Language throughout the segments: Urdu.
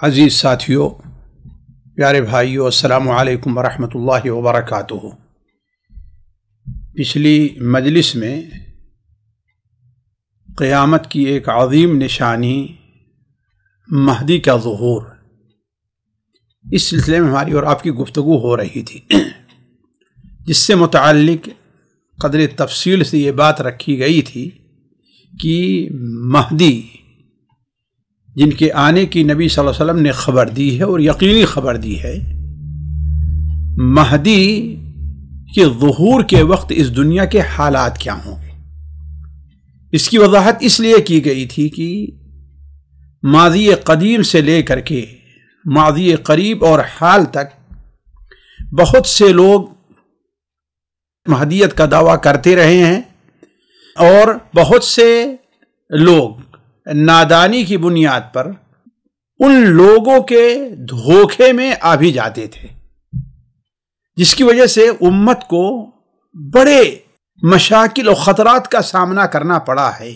عزیز ساتھیو، پیارے بھائیو، السلام علیکم ورحمۃ اللہ وبرکاتہ۔ پچھلی مجلس میں قیامت کی ایک عظیم نشانی مہدی کا ظہور، اس سلسلے میں ہماری اور آپ کی گفتگو ہو رہی تھی، جس سے متعلق قدر تفصیل سے یہ بات رکھی گئی تھی کہ مہدی جن کے آنے کی نبی صلی اللہ علیہ وسلم نے خبر دی ہے اور یقینی خبر دی ہے، مہدی کے ظہور کے وقت اس دنیا کے حالات کیا ہوں گے۔ اس کی وضاحت اس لیے کی گئی تھی کہ ماضی قدیم سے لے کر کے ماضی قریب اور حال تک بہت سے لوگ مہدیت کا دعویٰ کرتے رہے ہیں، اور بہت سے لوگ نادانی کی بنیاد پر ان لوگوں کے دھوکے میں آ بھی جاتے تھے، جس کی وجہ سے امت کو بڑے مشاکل و خطرات کا سامنا کرنا پڑا ہے۔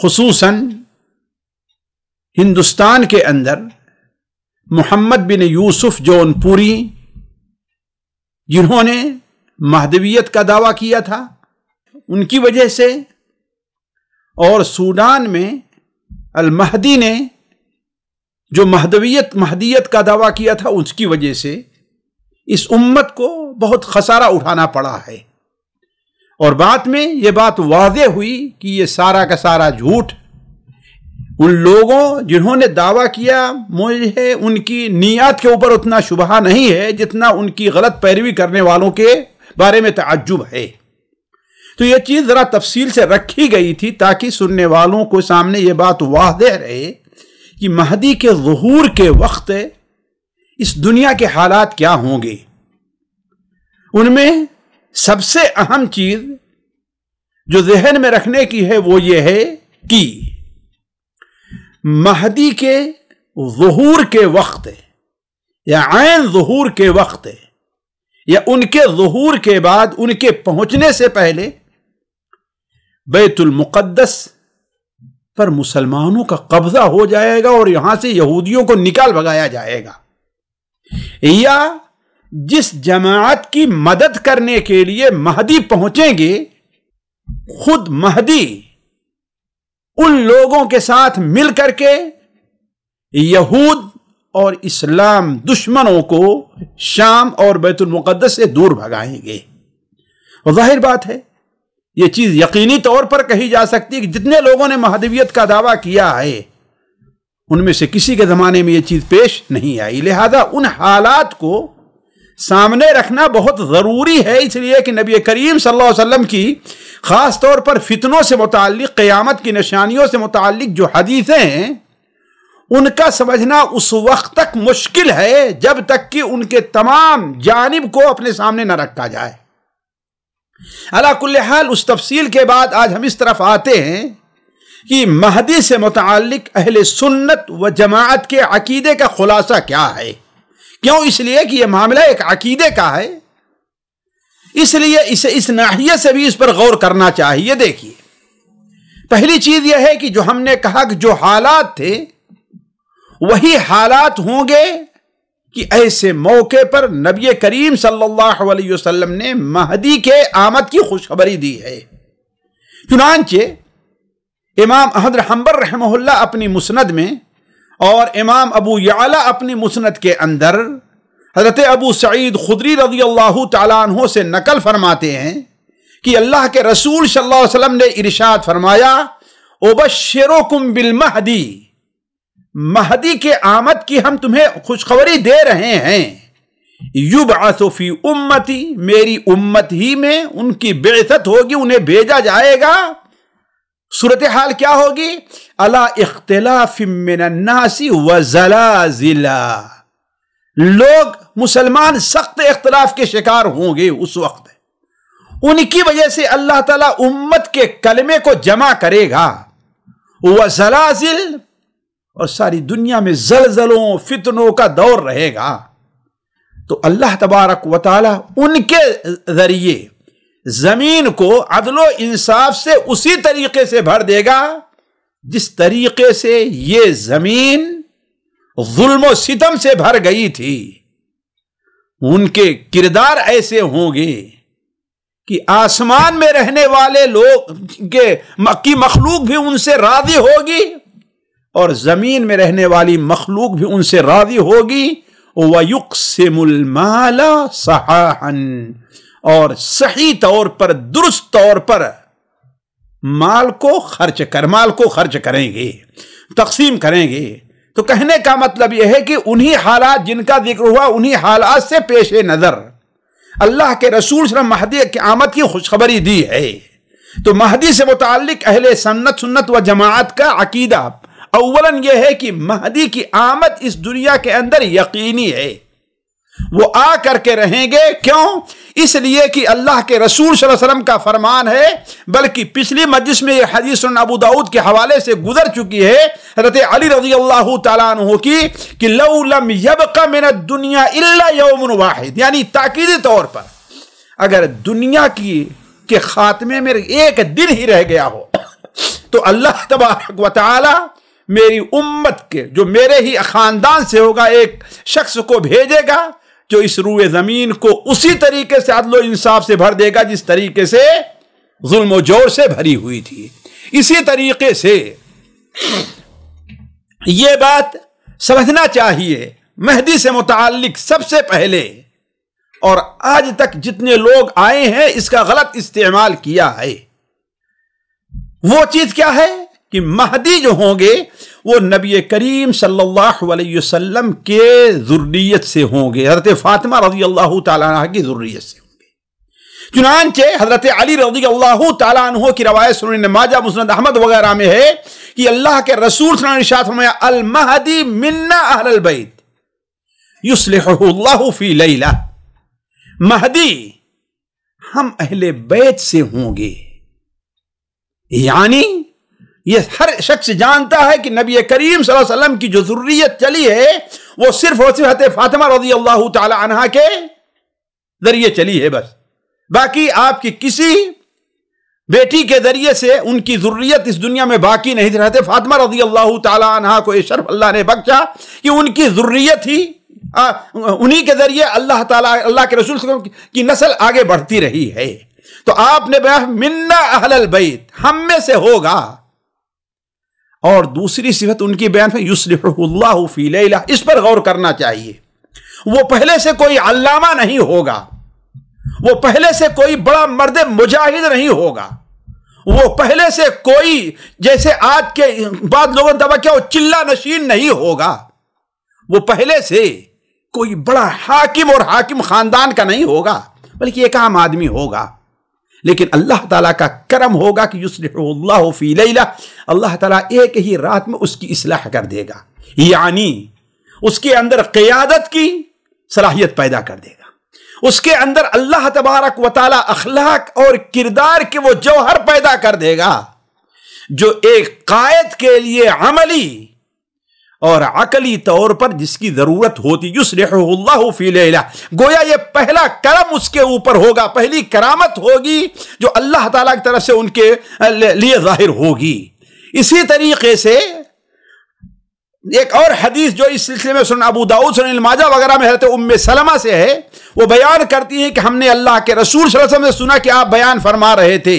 خصوصاً ہندوستان کے اندر محمد بن یوسف جون پوری، جنہوں نے مہدویت کا دعویٰ کیا تھا، ان کی وجہ سے، اور سوڈان میں المہدی نے جو مہدیت کا دعویٰ کیا تھا، اس کی وجہ سے اس امت کو بہت خسارہ اٹھانا پڑا ہے۔ اور بعد میں یہ بات واضح ہوئی کہ یہ سارا کا سارا جھوٹ ان لوگوں جنہوں نے دعویٰ کیا، مجھے ان کی نیات کے اوپر اتنا شبہ نہیں ہے جتنا ان کی غلط پیروی کرنے والوں کے بارے میں تعجب ہے۔ تو یہ چیز ذرا تفصیل سے رکھی گئی تھی تاکہ سننے والوں کو سامنے یہ بات واضح رہے کہ مہدی کے ظہور کے وقت اس دنیا کے حالات کیا ہوں گے۔ ان میں سب سے اہم چیز جو ذہن میں رکھنے کی ہے وہ یہ ہے کہ مہدی کے ظہور کے وقت یا عین ظہور کے وقت یا ان کے ظہور کے بعد، ان کے پہنچنے سے پہلے بیت المقدس پر مسلمانوں کا قبضہ ہو جائے گا اور یہاں سے یہودیوں کو نکال بھگایا جائے گا، یا جس جماعت کی مدد کرنے کے لیے مہدی پہنچیں گے، خود مہدی ان لوگوں کے ساتھ مل کر کے یہود اور اسلام دشمنوں کو شام اور بیت المقدس سے دور بھگائیں گے۔ اور ظاہر بات ہے، یہ چیز یقینی طور پر کہی جا سکتی ہے کہ جتنے لوگوں نے مہدویت کا دعویٰ کیا ہے، ان میں سے کسی کے زمانے میں یہ چیز پیش نہیں آئی۔ لہذا ان حالات کو سامنے رکھنا بہت ضروری ہے، اس لیے کہ نبی کریم صلی اللہ علیہ وسلم کی خاص طور پر فتنوں سے متعلق، قیامت کی نشانیوں سے متعلق جو حدیثیں ہیں، ان کا سمجھنا اس وقت تک مشکل ہے جب تک کہ ان کے تمام جانب کو اپنے سامنے نہ رکھا جائے۔ علی کل حال، اس تفصیل کے بعد آج ہم اس طرف آتے ہیں کہ مہدی سے متعلق اہل سنت و جماعت کے عقیدے کا خلاصہ کیا ہے۔ کیوں؟ اس لیے کہ یہ معاملہ ایک عقیدے کا ہے، اس لیے اسے اس ناحیے سے بھی اس پر غور کرنا چاہیے۔ دیکھیے، پہلی چیز یہ ہے کہ جو ہم نے کہا کہ جو حالات تھے وہی حالات ہوں گے کہ ایسے موقع پر نبی کریم صلی اللہ علیہ وسلم نے مہدی کے آمد کی خوشخبری دی ہے۔ چنانچہ امام احمد حنبل رحمہ اللہ اپنی مسند میں اور امام ابو یعلا اپنی مسند کے اندر حضرت ابو سعید خدری رضی اللہ تعالیٰ عنہ سے نقل فرماتے ہیں کہ اللہ کے رسول صلی اللہ علیہ وسلم نے ارشاد فرمایا، ابشرکم بالمہدی، مہدی کے آمد کی ہم تمہیں خوشخبری دے رہے ہیں، یبعث فی امتی، میری امت ہی میں ان کی بعثت ہوگی، انہیں بھیجا جائے گا۔ صورتحال کیا ہوگی؟ علی اختلاف من الناس وزلازل، لوگ مسلمان سخت اختلاف کے شکار ہوں گے اس وقت، ان کی وجہ سے اللہ تعالیٰ امت کے کلمے کو جمع کرے گا، وزلازل، اور ساری دنیا میں زلزلوں فتنوں کا دور رہے گا۔ تو اللہ تبارک و تعالی ان کے ذریعے زمین کو عدل و انصاف سے اسی طریقے سے بھر دے گا جس طریقے سے یہ زمین ظلم و ستم سے بھر گئی تھی، ان کے کردار ایسے ہوں گے کہ آسمان میں رہنے والے لوگ کی مخلوق بھی ان سے راضی ہوگی اور زمین میں رہنے والی مخلوق بھی ان سے راضی ہوگی۔ وَيُقْسِمُ الْمَالَ صَحَاحًا، اور صحیح طور پر، درست طور پر مال کو خرچ کریں گے، تقسیم کریں گے۔ تو کہنے کا مطلب یہ ہے کہ انہی حالات جن کا ذکر ہوا، انہی حالات سے پیش نظر اللہ کے رسول صلی اللہ علیہ وسلم مہدی کی آمد کی خوشخبری دی ہے۔ تو مہدی سے متعلق اہل سنت و جماعت کا عقیدہ اولاً یہ ہے کہ مہدی کی آمد اس دنیا کے اندر یقینی ہے، وہ آ کر کے رہیں گے۔ کیوں؟ اس لیے کہ اللہ کے رسول صلی اللہ علیہ وسلم کا فرمان ہے، بلکہ پچھلی مجلس میں یہ حدیث سنن ابو داؤد کے حوالے سے گزر چکی ہے حضرت علی رضی اللہ تعالیٰ عنہ کی، کہ لو لم یبق من الدنیا الا یوم واحد، یعنی تاکیدی طور پر اگر دنیا کے خاتمے میں ایک دن ہی رہ گیا ہو تو اللہ تبارک و تعالی میری امت کے، جو میرے ہی خاندان سے ہوگا، ایک شخص کو بھیجے گا جو اس روئے زمین کو اسی طریقے سے عدل و انصاف سے بھر دے گا جس طریقے سے ظلم و جور سے بھری ہوئی تھی۔ اسی طریقے سے یہ بات سمجھنا چاہیے، مہدی سے متعلق سب سے پہلے اور آج تک جتنے لوگ آئے ہیں اس کا غلط استعمال کیا ہے۔ وہ چیز کیا ہے کہ مہدی جو ہوں گے وہ نبی کریم صلی اللہ علیہ وسلم کے ذریت سے ہوں گے، حضرت فاطمہ رضی اللہ تعالیٰ عنہ کی ذریت سے ہوں گے۔ چنانچہ حضرت علی رضی اللہ تعالیٰ عنہ کی روایت سنن ماجہ، مسند احمد وغیرہ میں ہے کہ اللہ کے رسول صلی اللہ علیہ وسلم نے ارشاد فرمایا، المہدی منا اہل البیت یصلحہ اللہ فی لیلہ، مہدی ہم اہل بیت سے ہوں گے۔ یعنی یہ ہر شخص جانتا ہے کہ نبی کریم صلی اللہ علیہ وسلم کی جو ذریت چلی ہے وہ صرف اور صرف حضرت فاطمہ رضی اللہ تعالی عنہا کے ذریعے چلی ہے، بس باقی آپ کی کسی بیٹی کے ذریعے سے ان کی ذریت اس دنیا میں باقی نہیں تھی۔ حضرت فاطمہ رضی اللہ تعالی عنہا کو یہ شرف اللہ نے بخشا کہ ان کی ذریت ہی انہی کے ذریعے اللہ کے رسول صلی اللہ علیہ وسلم کی نسل آگے بڑھتی رہی ہے۔ تو آپ نے بیان منا اہل البیت، ہم میں سے ہوگا، اور دوسری صفت ان کی بیان میں یصلحہ اللہ فی لیلہ، اس پر غور کرنا چاہیے۔ وہ پہلے سے کوئی علامہ نہیں ہوگا، وہ پہلے سے کوئی بڑا مرد مجاہد نہیں ہوگا، وہ پہلے سے کوئی جیسے آج کے بعد لوگوں نے دعویٰ کیا وہ چلہ نشین نہیں ہوگا، وہ پہلے سے کوئی بڑا حاکم اور حاکم خاندان کا نہیں ہوگا، بلکہ ایک عام آدمی ہوگا۔ لیکن اللہ تعالیٰ کا کرم ہوگا کہ یصلحہ اللہ فی لیلہ، اللہ تعالیٰ ایک ہی رات میں اس کی اصلاح کر دے گا، یعنی اس کے اندر قیادت کی صلاحیت پیدا کر دے گا، اس کے اندر اللہ تبارک و تعالیٰ اخلاق اور کردار کے وہ جوہر پیدا کر دے گا جو ایک قائد کے لیے عملی اور عقلی طور پر جس کی ضرورت ہوتی۔ یصلحہ اللہ فی لیلہ، گویا یہ پہلا کرم اس کے اوپر ہوگا، پہلی کرامت ہوگی جو اللہ تعالیٰ کی طرف سے ان کے لیے ظاہر ہوگی۔ اسی طریقے سے ایک اور حدیث جو اس سلسلے میں سنن ابو داؤد، سنن ماجہ وغیرہ میں حضرت ام سلمہ سے ہے، وہ بیان کرتی ہیں کہ ہم نے اللہ کے رسول صلی اللہ علیہ وسلم سے سنا کہ آپ بیان فرما رہے تھے،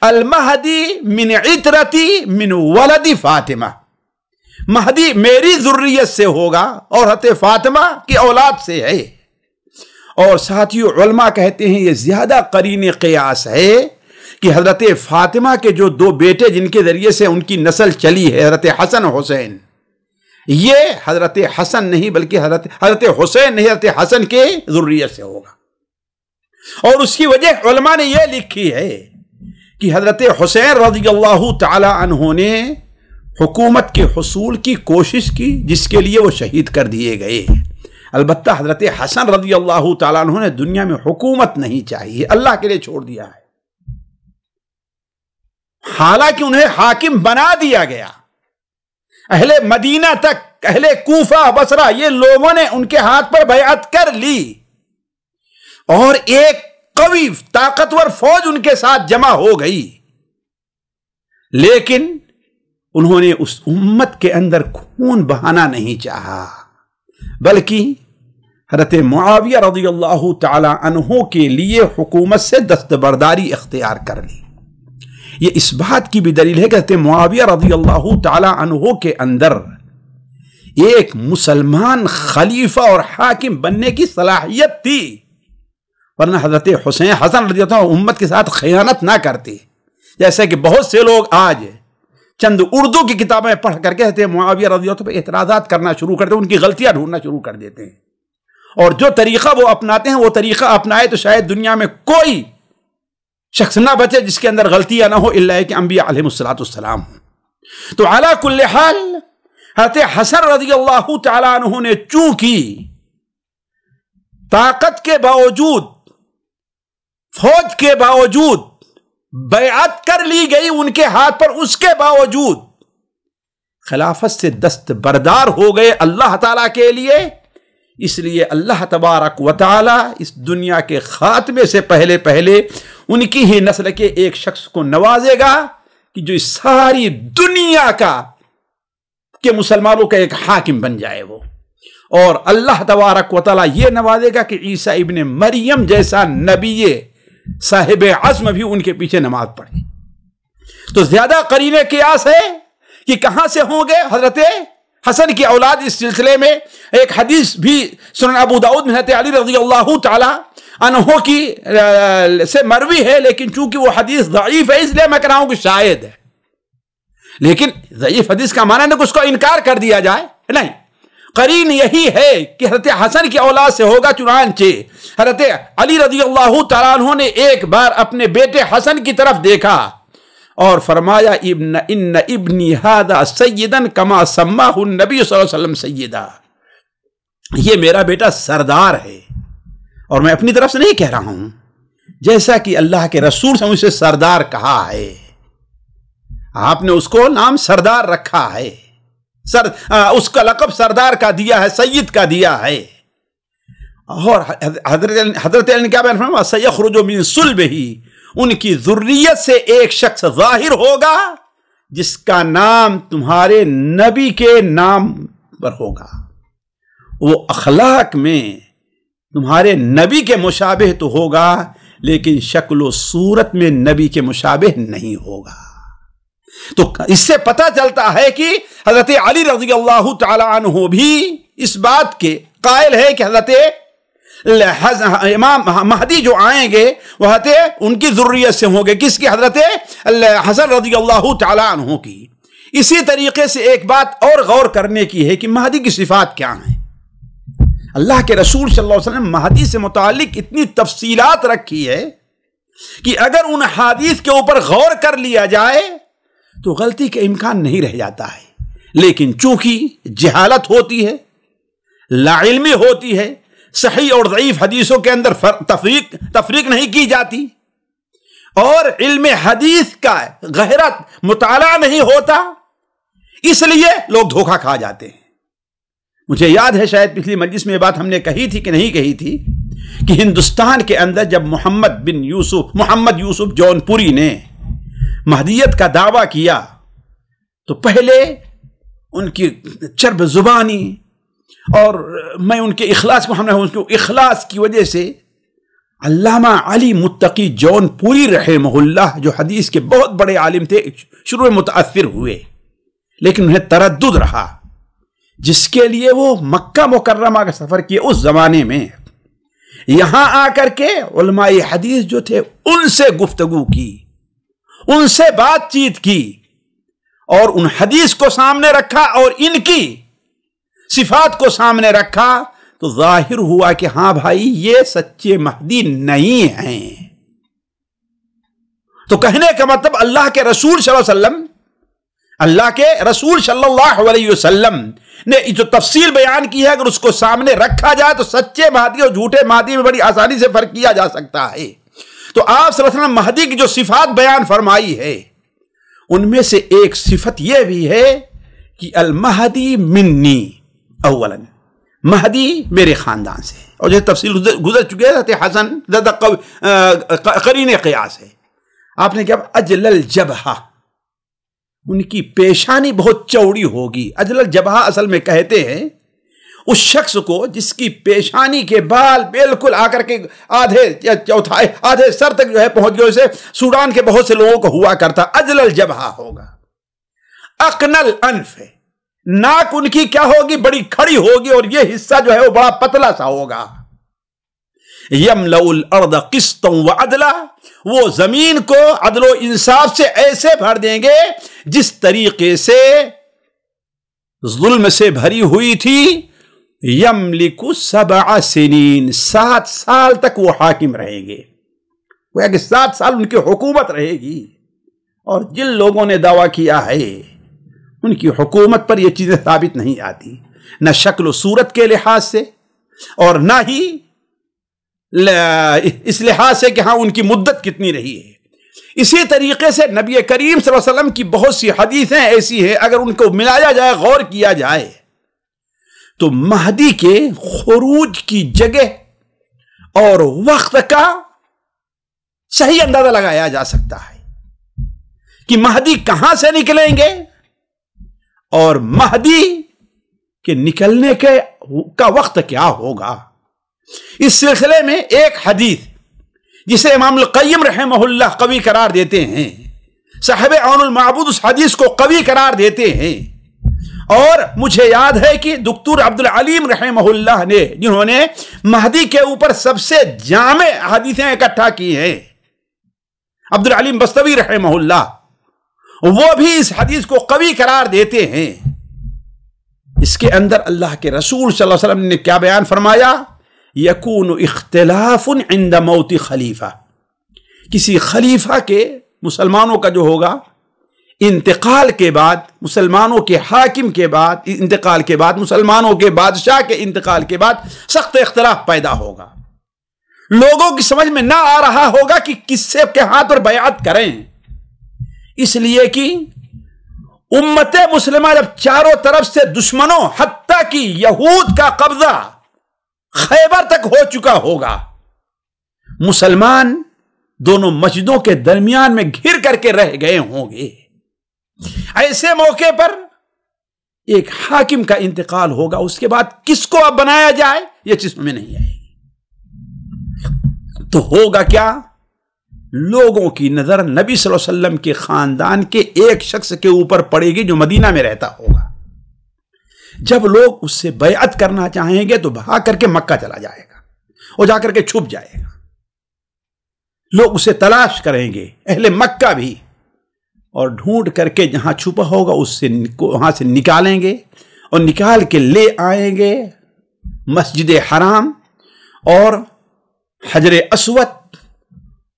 المہدی من عترتی من ولد فاطمہ، مہدی میری ذریت سے ہوگا اور حضرت فاطمہ کی اولاد سے ہے۔ اور ساتھیو علماء کہتے ہیں یہ زیادہ قرین قیاس ہے کہ حضرت فاطمہ کے جو دو بیٹے جن کے ذریعے سے ان کی نسل چلی ہے، حضرت حسن حسین، یہ حضرت حسن نہیں بلکہ حضرت حسین نہیں، حضرت حسن کے ذریت سے ہوگا۔ اور اس کی وجہ علماء نے یہ لکھی ہے کہ حضرت حسین رضی اللہ تعالی عنہ نے حکومت کے حصول کی کوشش کی جس کے لیے وہ شہید کر دیے گئے۔ البتہ حضرت حسن رضی اللہ تعالیٰ عنہ نے دنیا میں حکومت نہیں چاہیے، اللہ کے لیے چھوڑ دیا ہے، حالانکہ انہیں حاکم بنا دیا گیا۔ اہل مدینہ تک، اہل کوفہ، بصرہ، یہ لوگوں نے ان کے ہاتھ پر بیعت کر لی اور ایک قوی طاقتور فوج ان کے ساتھ جمع ہو گئی، لیکن انہوں نے اس امت کے اندر خون بہانا نہیں چاہا، بلکہ حضرت معاویہ رضی اللہ تعالی عنہ کے لیے حکومت سے دستبرداری اختیار کر لی۔ یہ اس بات کی بھی دلیل ہے کہ حضرت معاویہ رضی اللہ تعالی عنہ کے اندر ایک مسلمان خلیفہ اور حاکم بننے کی صلاحیت تھی، ورنہ حضرت حسن رضی اللہ عنہ امت کے ساتھ خیانت نہ کرتے، جیسے کہ بہت سے لوگ آج چند اردو کی کتابیں پڑھ کر کے حضرت معاویہ رضی اللہ عنہ پہ اعتراضات کرنا شروع کرتے ہیں، ان کی غلطیاں ڈھونڈنا شروع کر دیتے ہیں، اور جو طریقہ وہ اپناتے ہیں وہ طریقہ اپنائے تو شاید دنیا میں کوئی شخص نہ بچے جس کے اندر غلطیاں نہ ہو الا کہ انبیاء علیہ السلام ہوں۔ تو علی کل حال حضرت حسن رضی اللہ تعالی عنہ نے چونکہ طاقت کے باوجود، فوج کے باوجود بیعت کر لی گئی ان کے ہاتھ پر، اس کے باوجود خلافت سے دستبردار ہو گئے اللہ تعالیٰ کے لیے، اس لیے اللہ تبارک و تعالی اس دنیا کے خاتمے سے پہلے ان کی ہی نسل کے ایک شخص کو نوازے گا کہ جو اس ساری دنیا کے مسلمانوں کا ایک حاکم بن جائے وہ، اور اللہ تبارک و تعالی یہ نوازے گا کہ عیسیٰ ابن مریم جیسا نبی صاحب عزم بھی ان کے پیچھے نماز پڑھے۔ تو زیادہ قرین قیاس ہے کہ کہاں سے ہوں گے حضرت حسن کی اولاد۔ اس سلسلے میں ایک حدیث بھی سنن ابو داؤد میں حضرت علی رضی اللہ تعالی عنہ کی سے مروی ہے، لیکن چونکہ وہ حدیث ضعیف ہے اس لیے میں کہہ رہا ہوں کہ شاید ہے، لیکن ضعیف حدیث کا معنی نہیں کہ اس کو انکار کر دیا جائے، نہیں، قرین یہی ہے کہ حضرت حسن کی اولاد سے ہوگا۔ چنانچہ حضرت علی رضی اللہ تعالیٰ عنہ نے ایک بار اپنے بیٹے حسن کی طرف دیکھا اور فرمایا ان ابنی ھذا سیدا کما سماہ النبی صلی اللہ علیہ وسلم سیدا، یہ میرا بیٹا سردار ہے، اور میں اپنی طرف سے نہیں کہہ رہا ہوں، جیسا کہ اللہ کے رسول سے مجھے سردار کہا ہے، آپ نے اس کو نام سردار رکھا ہے، اس کا لقب سردار کا دیا ہے، سید کا دیا ہے، اور حضرت علی نے کیا بیان فرمایا سیخرج من صلبہ، ان کی ذریت سے ایک شخص ظاہر ہوگا جس کا نام تمہارے نبی کے نام پر ہوگا، وہ اخلاق میں تمہارے نبی کے مشابہ تو ہوگا لیکن شکل و صورت میں نبی کے مشابہ نہیں ہوگا۔ تو اس سے پتہ چلتا ہے کہ حضرت علی رضی اللہ تعالی عنہ بھی اس بات کے قائل ہے کہ حضرت امام مہدی جو آئیں گے وہ ان کی ذریت سے ہوں گے، کس کی؟ حضرت حسن رضی اللہ تعالی عنہ کی۔ اسی طریقے سے ایک بات اور غور کرنے کی ہے کہ مہدی کی صفات کیا ہیں۔ اللہ کے رسول صلی اللہ علیہ وسلم مہدی سے متعلق اتنی تفصیلات رکھی ہے کہ اگر ان حدیث کے اوپر غور کر لیا جائے تو غلطی کا امکان نہیں رہ جاتا ہے، لیکن چونکہ جہالت ہوتی ہے، لا علمی ہوتی ہے، صحیح اور ضعیف حدیثوں کے اندر تفریق نہیں کی جاتی، اور علم حدیث کا گہرا مطالعہ نہیں ہوتا، اس لیے لوگ دھوکہ کھا جاتے ہیں۔ مجھے یاد ہے شاید پچھلی مجلس میں یہ بات ہم نے کہی تھی کہ نہیں کہی تھی کہ ہندوستان کے اندر جب محمد یوسف جون پوری نے مہدیت کا دعویٰ کیا تو پہلے ان کی چرب زبانی اور میں ان کے اخلاص کو اخلاص کی وجہ سے علامہ علی متقی جون پوری رحمہ اللہ جو حدیث کے بہت بڑے عالم تھے شروع میں متاثر ہوئے، لیکن انہیں تردد رہا، جس کے لیے وہ مکہ مکرمہ کا سفر کیے اس زمانے میں، یہاں آ کر کے علماء حدیث جو تھے ان سے گفتگو کی، ان سے بات چیت کی، اور ان حدیث کو سامنے رکھا اور ان کی صفات کو سامنے رکھا، تو ظاہر ہوا کہ ہاں بھائی یہ سچے مہدی نہیں ہیں۔ تو کہنے کا مطلب اللہ کے رسول صلی اللہ علیہ وسلم نے جو تفصیل بیان کی ہے، اگر اس کو سامنے رکھا جائے تو سچے مہدی اور جھوٹے مہدی میں بڑی آسانی سے فرق کیا جا سکتا ہے۔ تو آپ صلی اللہ علیہ وسلم مہدی کی جو صفات بیان فرمائی ہے ان میں سے ایک صفت یہ بھی ہے کہ المہدی منی، اولا مہدی میرے خاندان سے، اور جو تفصیل گزر چکے ہیں حسن قرین قیاس ہے۔ آپ نے کیا اجل الجبہہ، ان کی پیشانی بہت چوڑی ہوگی. اجل الجبہہ اصل میں کہتے ہیں اس شخص کو جس کی پیشانی کے بال بالکل آ کر کے آدھے یا چوتھائی آدھے سر تک جو ہے پہنچ گئے. اسے سوڈان کے بہت سے لوگوں کو ہوا کرتا. اجل الجبہہ ہوگا. اقنل انف ہے, ناک ان کی کیا ہوگی, بڑی کھڑی ہوگی, اور یہ حصہ جو ہے وہ بڑا پتلا سا ہوگا. یملأ الارض قسطا وعدلا, وہ زمین کو عدل و انصاف سے ایسے بھر دیں گے جس طریقے سے ظلم سے بھری ہوئی تھی. یملک 7 سنین, 7 سال تک وہ حاکم رہیں گے. وہ کہ 7 سال ان کی حکومت رہے گی. اور جن لوگوں نے دعویٰ کیا ہے ان کی حکومت پر یہ چیزیں ثابت نہیں آتی, نہ شکل و صورت کے لحاظ سے اور نہ ہی اس لحاظ سے کہ ہاں ان کی مدت کتنی رہی ہے. اسی طریقے سے نبی کریم صلی اللہ علیہ وسلم کی بہت سی حدیثیں ایسی ہیں, اگر ان کو ملایا جائے, غور کیا جائے, تو مہدی کے خروج کی جگہ اور وقت کا صحیح اندازہ لگایا جا سکتا ہے کہ مہدی کہاں سے نکلیں گے اور مہدی کے نکلنے کا وقت کیا ہوگا. اس سلسلے میں ایک حدیث جسے امام القیم رحمہ اللہ قوی قرار دیتے ہیں, صاحب عون المعبود اس حدیث کو قوی قرار دیتے ہیں. اور مجھے یاد ہے کہ دکتور عبد العلیم رحمہ اللہ نے, جنہوں نے مہدی کے اوپر سب سے جامع حدیثیں اکٹھا کی ہیں, عبد العلیم بستوی رحمہ اللہ, وہ بھی اس حدیث کو قوی قرار دیتے ہیں. اس کے اندر اللہ کے رسول صلی اللہ علیہ وسلم نے کیا بیان فرمایا, یکون اختلاف عند موت خلیفہ, کسی خلیفہ کے, مسلمانوں کا جو ہوگا, انتقال کے بعد, مسلمانوں کے حاکم کے بعد انتقال کے بعد, مسلمانوں کے بادشاہ کے انتقال کے بعد سخت اختلاف پیدا ہوگا. لوگوں کی سمجھ میں نہ آ رہا ہوگا کہ کس سے کے ہاتھ پر بیعت کریں, اس لیے کہ امت مسلمہ جب چاروں طرف سے دشمنوں حتیٰ کہ یہود کا قبضہ خیبر تک ہو چکا ہوگا, مسلمان دونوں مسجدوں کے درمیان میں گھر کر کے رہ گئے ہوں گے. ایسے موقع پر ایک حاکم کا انتقال ہوگا, اس کے بعد کس کو اب بنایا جائے یہ چیز میں نہیں آئے گی. تو ہوگا کیا, لوگوں کی نظر نبی صلی اللہ علیہ وسلم کے خاندان کے ایک شخص کے اوپر پڑے گی جو مدینہ میں رہتا ہوگا. جب لوگ اس سے بیعت کرنا چاہیں گے تو بھاگ کر کے مکہ چلا جائے گا اور جا کر کے چھپ جائے گا. لوگ اسے تلاش کریں گے, اہل مکہ بھی, اور ڈھونڈ کر کے جہاں چھپا ہوگا اس سے وہاں سے نکالیں گے اور نکال کے لے آئیں گے مسجد حرام اور حجر اسود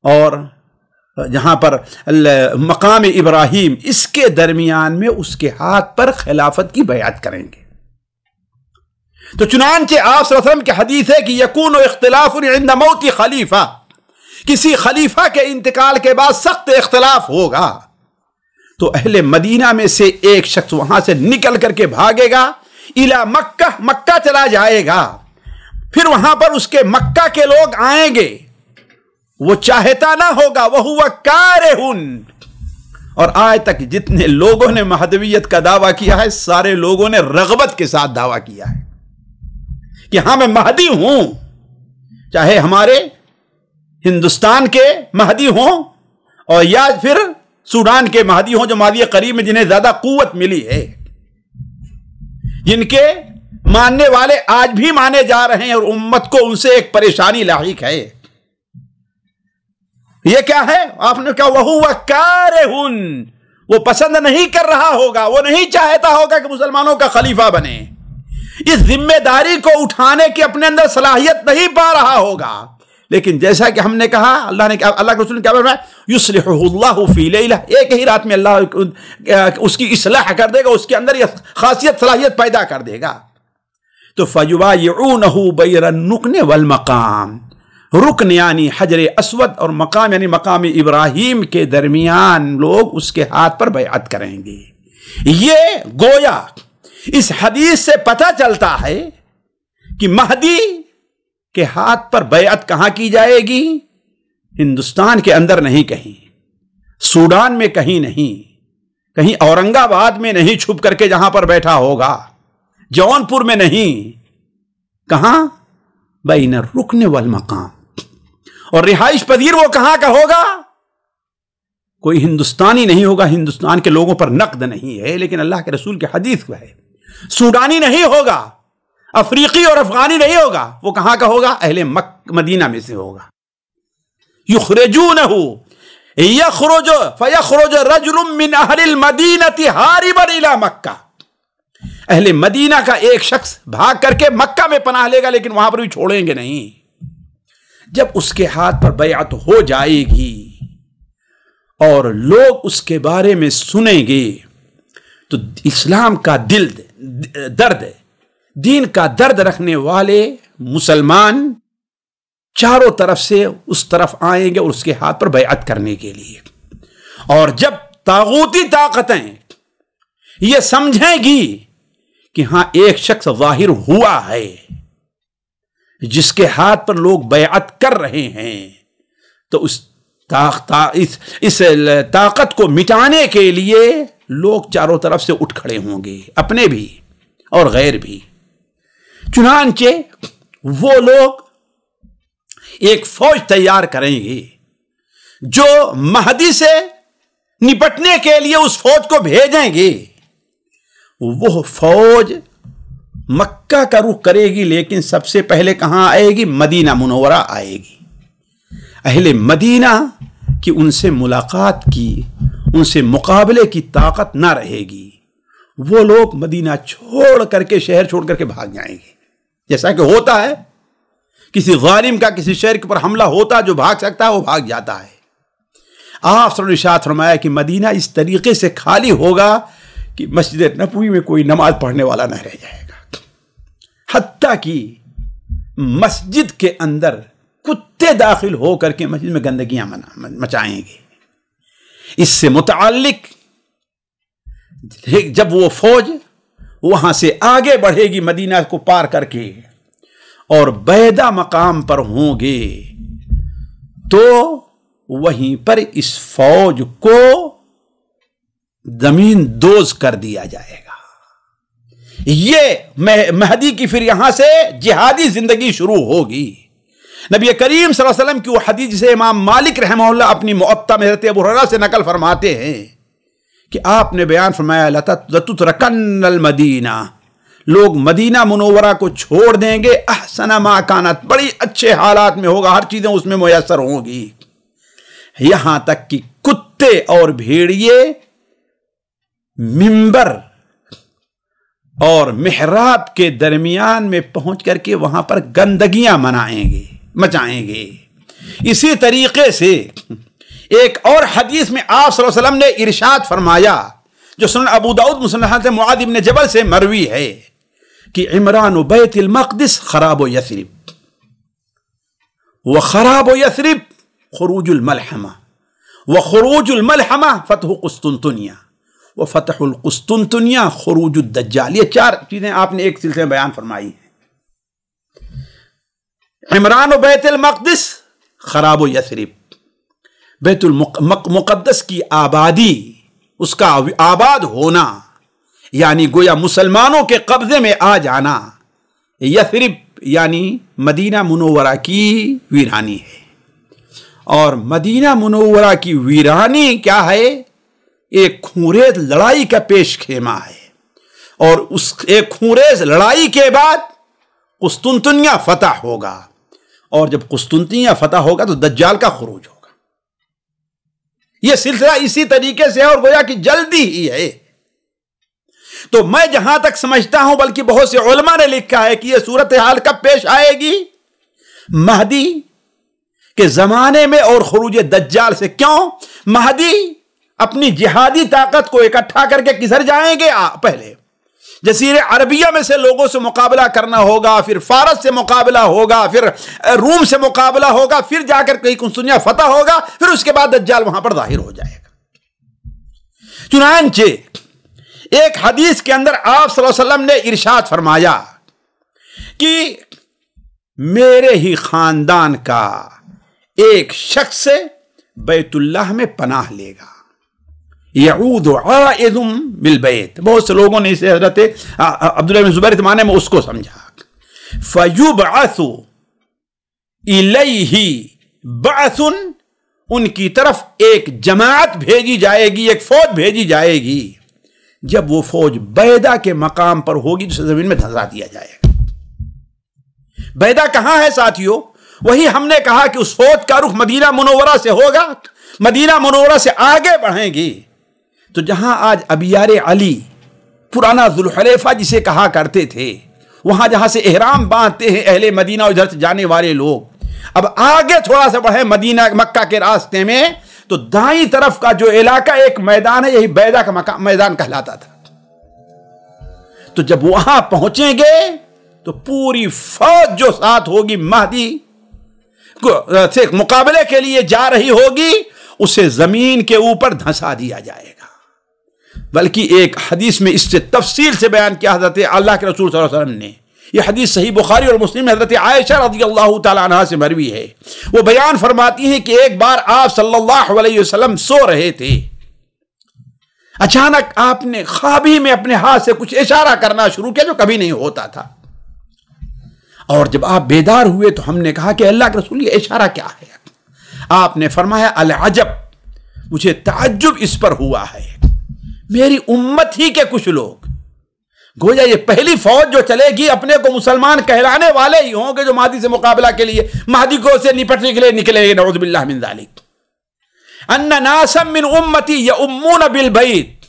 اور جہاں پر مقام ابراہیم, اس کے درمیان میں اس کے ہاتھ پر خلافت کی بیعت کریں گے. تو چنانچہ آپ صلی اللہ علیہ وسلم کی حدیث ہے کہ یکون اختلاف عند موت خلیفہ, کسی خلیفہ کے انتقال کے بعد سخت اختلاف ہوگا. تو اہل مدینہ میں سے ایک شخص وہاں سے نکل کر کے بھاگے گا الی مکہ, مکہ چلا جائے گا. پھر وہاں پر اس کے مکہ کے لوگ آئیں گے, وہ چاہتا نہ ہوگا, وہو کارہن. اور آج تک جتنے لوگوں نے مہدویت کا دعویٰ کیا ہے, سارے لوگوں نے رغبت کے ساتھ دعویٰ کیا ہے کہ ہاں میں مہدی ہوں, چاہے ہمارے ہندوستان کے مہدی ہوں اور یا پھر سوڈان کے مہدی ہوں جو ماضی قریب میں جنہیں زیادہ قوت ملی ہے, جن کے ماننے والے آج بھی مانے جا رہے ہیں اور امت کو ان سے ایک پریشانی لاحق ہے. یہ کیا ہے, آپ نے کہا وَهُوَ كَارِهٌ, وہ پسند نہیں کر رہا ہوگا, وہ نہیں چاہتا ہوگا کہ مسلمانوں کا خلیفہ بنے, اس ذمہ داری کو اٹھانے کی اپنے اندر صلاحیت نہیں پا رہا ہوگا. لیکن جیسا کہ ہم نے کہا, اللہ کے رسول نے کیا فرمایا, یصلحہ اللہ فی لیلہ, ایک ہی رات میں اللہ اس کی اصلاح کر دے گا, اس کے اندر یہ خاصیت صلاحیت پیدا کر دے گا. تو فیبایعونہ بین الرکن والمقام, رکن یعنی حجر اسود اور مقام یعنی مقام ابراہیم کے درمیان لوگ اس کے ہاتھ پر بیعت کریں گے. یہ گویا اس حدیث سے پتہ چلتا ہے کہ مہدی کے ہاتھ پر بیعت کہاں کی جائے گی, ہندوستان کے اندر نہیں, کہیں سوڈان میں کہیں نہیں, کہیں اورنگ آباد میں نہیں چھپ کر کے جہاں پر بیٹھا ہوگا، جونپور میں نہیں، کہاں؟ بین الرکن والمقام. اور رہائش پذیر وہ کہاں کا ہوگا؟ کوئی ہندوستانی نہیں ہوگا، ہندوستان کے لوگوں پر نقد نہیں ہے، لیکن اللہ کے رسول کے حدیث کو ہے. سوڈانی نہیں ہوگا، افریقی اور افغانی نہیں ہوگا، وہ کہاں کا ہوگا؟ اہل مدینہ میں سے ہوگا. یخرجونہ یخرج فیخرج رجل من اہل المدینہ ہاربا الی مکہ. اہل مدینہ کا ایک شخص بھاگ کر کے مکہ میں پناہ لے گا، لیکن وہاں پر بھی چھوڑیں گے نہیں. جب اس کے ہاتھ پر بیعت ہو جائے گی اور لوگ اس کے بارے میں سنیں گے تو اسلام کا درد، دین کا درد رکھنے والے مسلمان چاروں طرف سے اس طرف آئیں گے اور اس کے ہاتھ پر بیعت کرنے کے لیے. اور جب طاغوتی طاقتیں یہ سمجھیں گی کہ ہاں ایک شخص ظاہر ہوا ہے جس کے ہاتھ پر لوگ بیعت کر رہے ہیں، تو اس طاقت کو مٹانے کے لیے لوگ چاروں طرف سے اٹھ کھڑے ہوں گے، اپنے بھی اور غیر بھی. چنانچہ وہ لوگ ایک فوج تیار کریں گے جو مہدی سے نپٹنے کے لیے اس فوج کو بھیجیں گے. وہ فوج مکہ کا رخ کرے گی، لیکن سب سے پہلے کہاں آئے گی؟ مدینہ منورہ آئے گی. اہل مدینہ کی ان سے ملاقات کی، ان سے مقابلے کی طاقت نہ رہے گی. وہ لوگ مدینہ چھوڑ کر کے، شہر چھوڑ کر کے بھاگ جائیں گے. جیسا کہ ہوتا ہے کسی ظالم کا کسی شہر کے اوپر حملہ ہوتا، جو بھاگ سکتا ہے وہ بھاگ جاتا ہے. آپ نے ارشاد فرمایا کہ مدینہ اس طریقے سے خالی ہوگا کہ مسجد نبوی میں کوئی نماز پڑھنے والا نہ رہ جائے گا. حتیٰ کہ مسجد کے اندر کتے داخل ہو کر کے مسجد میں گندگیاں مچائیں گے. اس سے متعلق جب وہ فوج وہاں سے آگے بڑھے گی مدینہ کو پار کر کے اور بیدا مقام پر ہوں گے، تو وہیں پر اس فوج کو زمین دوز کر دیا جائے گا. یہ مہدی کی پھر یہاں سے جہادی زندگی شروع ہوگی. نبی کریم صلی اللہ علیہ وسلم کی وہ حدیث جسے امام مالک رحمہ اللہ اپنی موطا میں حضرت ابو ہریرہ سے نقل فرماتے ہیں کہ آپ نے بیان فرمایا لَتُتْرَكَنَّ الْمَدِينَةَ، لوگ مدینہ منورہ کو چھوڑ دیں گے، احسن ما کانت، بڑی اچھے حالات میں ہوگا، ہر چیزیں اس میں میسر ہوں گی، یہاں تک کہ کتے اور بھیڑیے منبر اور محراب کے درمیان میں پہنچ کر کے وہاں پر گندگیاں مچائیں گے. اسی طریقے سے ایک اور حدیث میں آپ صلی اللہ علیہ وسلم نے ارشاد فرمایا، جو سنن ابو داؤد مسند معاذ بن جبل سے مروی ہے، کہ عمران بیت المقدس خراب یثرب، وخراب یثرب خروج الملحمہ، وخروج الملحمہ فتح قسطنطنیہ، وفتح القسطنطنیہ خروج الدجال. یہ چار چیزیں آپ نے ایک سلسلے میں بیان فرمائی ہیں. عمران و بیت المقدس، خراب و یثرب، بیت المقدس کی آبادی، اس کا آباد ہونا، یعنی گویا مسلمانوں کے قبضے میں آ جانا. یثرب یعنی مدینہ منورہ کی ویرانی ہے. اور مدینہ منورہ کی ویرانی کیا ہے؟ ایک خونریز لڑائی کا پیش خیمہ ہے. اور اس ایک خونریز لڑائی کے بعد قسطنطنیہ فتح ہوگا، اور جب قسطنطنیہ فتح ہوگا تو دجال کا خروج ہوگا. یہ سلسلہ اسی طریقے سے ہے اور گویا کہ جلدی ہی ہے. تو میں جہاں تک سمجھتا ہوں، بلکہ بہت سے علماء نے لکھا ہے کہ یہ صورتحال کب پیش آئے گی؟ مہدی کے زمانے میں اور خروج دجال سے. کیوں؟ مہدی اپنی جہادی طاقت کو اکٹھا کر کے کدھر جائیں گے؟ پہلے جزیرے عربیہ میں سے لوگوں سے مقابلہ کرنا ہوگا، پھر فارس سے مقابلہ ہوگا، پھر روم سے مقابلہ ہوگا، پھر جا کر کہیں قسطنطنیہ فتح ہوگا، پھر اس کے بعد دجال وہاں پر ظاہر ہو جائے گا. چنانچہ ایک حدیث کے اندر آپ صلی اللہ علیہ وسلم نے ارشاد فرمایا کہ میرے ہی خاندان کا ایک شخص بیت اللہ میں پناہ لے گا. یعود عائد بالبیت. بہت سے لوگوں نے اسے حضرت عبداللہ بن زبیر کے معنی میں اس کو سمجھا. فیبعث الیہ بعث, ان کی طرف ایک جماعت بھیجی جائے گی, ایک فوج بھیجی جائے گی. جب وہ فوج بیدا کے مقام پر ہوگی تو اسے زمین میں دھسا دیا جائے گا. بیدا کہاں ہے ساتھیوں؟ وہی ہم نے کہا کہ اس فوج کا رخ مدینہ منورہ سے ہوگا, مدینہ منورہ سے آگے بڑھیں گی. تو جہاں آج ابیار علی, پرانا ذوالحلیفہ جسے کہا کرتے تھے, وہاں جہاں سے احرام باندھتے ہیں اہل مدینہ اور ادھر سے جانے والے لوگ, اب آگے تھوڑا سا بڑھے مدینہ مکہ کے راستے میں تو دائیں طرف کا جو علاقہ ایک میدان ہے, یہی بیدا کا میدان کہلاتا تھا. تو جب وہاں پہنچیں گے تو پوری فوج جو ساتھ ہوگی مہدی سے مقابلے کے لیے جا رہی ہوگی, اسے زمین کے اوپر دھسا دیا جائے گا. بلکہ ایک حدیث میں اس سے تفصیل سے بیان کیا حضرت اللہ کے رسول صلی اللہ علیہ وسلم نے. یہ حدیث صحیح بخاری اور مسلم میں حضرت عائشہ رضی اللہ تعالی عنہا سے مروی ہے. وہ بیان فرماتی ہیں کہ ایک بار آپ صلی اللہ علیہ وسلم سو رہے تھے, اچانک آپ نے خواب ہی میں اپنے ہاتھ سے کچھ اشارہ کرنا شروع کیا جو کبھی نہیں ہوتا تھا. اور جب آپ بیدار ہوئے تو ہم نے کہا کہ اللہ کے رسول یہ اشارہ کیا ہے؟ آپ نے فرمایا العجب, مجھے تعجب اس پر ہوا ہے, میری امت ہی کے کچھ لوگ, گویا یہ پہلی فوج جو چلے گی اپنے کو مسلمان کہلانے والے ہی ہوں گے جو مہدی سے مقابلہ کے لیے, مہدی کو سے نپٹنے کے لیے نکلے گے. نعوذ باللہ من ذالک. ان ناسا من امتی یؤمون بالبیت